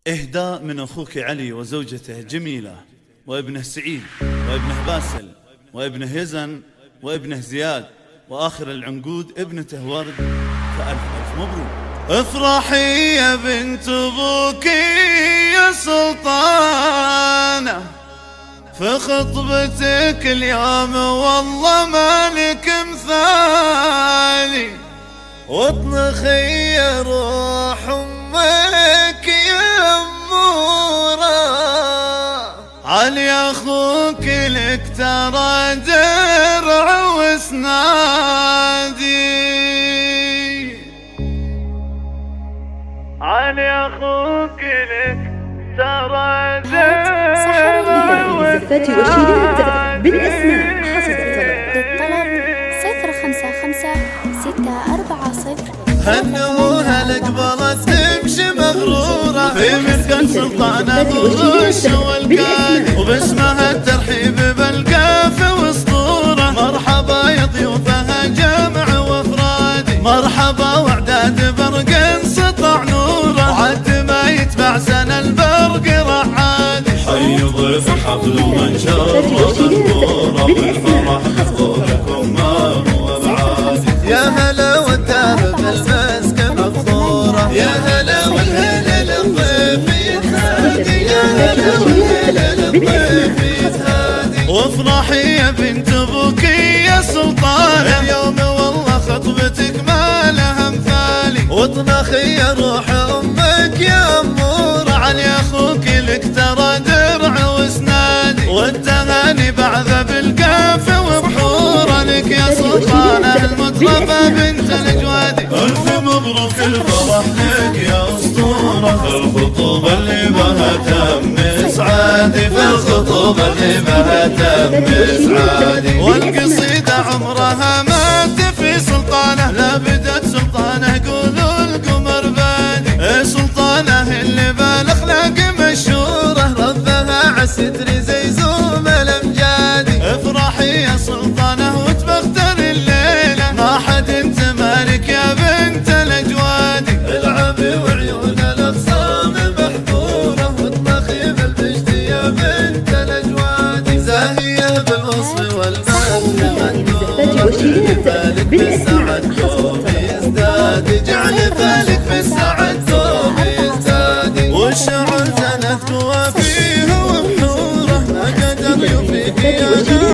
إهداء من أخوك علي وزوجته جميلة وابنه سعيد وابنه باسل وابنه يزن وابنه زياد وآخر العنقود ابنته ورد. فألف ألف مبروك. افرحي يا بنت أبوك يا سلطانة في خطبتك اليوم والله مالك مثالي، واطنخي يا روح أمك يا أمورة، علي أخوك لك ترى درع وسنادي، علي أخوك لك ترى درع وسنادي بالأسماء حسب الطلب. للطلب 055 640. هنوها لك بلد تمشي مغرورة في مسكن سلطانة بالرش والكاد، وباسمها الترحيب بالقاف واسطورة. مرحبا يا ضيوفها جمع وافرادي، مرحبا واعداد برق سطع نوره، وعد ما يتبع سنة البرق رحادي. حي ضيف الحفل ومن شرف الدورة، بالفرح حضوركم ما هو بعادي. يا هلا والدهب بالمسكن مقصورة، يا هلا والهلا للضيف يتهادي، يا هلا والهلا للضيف يتهادي. وافرحي يا بنت ابوك يا سلطانة، اليوم والله خطبتك ما لها مثالي، واطنخي يا روح امك يا امورة، علي اخوك لك ترى درع وسنادي، والتهاني بعذا بالقافة وبحورة، لك يا سلطانة المطربة بنت الجوادي. ألف مبروك الفرح لك يا أسطورة، في الخطوبة اللي بها تم إسعادي، في الخطوبة اللي بها تم إسعادي. والقصيدة عمرها ما تفي سلطانة، لا بدت سلطانة قولوا القمر بادي، سلطانة اللي بالأخلاق مشهورة، ربها عالستر زي زوم الأمجادي. افرحي يا سلطانة وتبختر الليلة، ما حد انت مالك يا بنت الأجوادي، العبي وعيون الأخصام محظورة، واطنخي بالبجد يا بنت الأجوادي، زاهية بالوصف والمال مندورة، بالك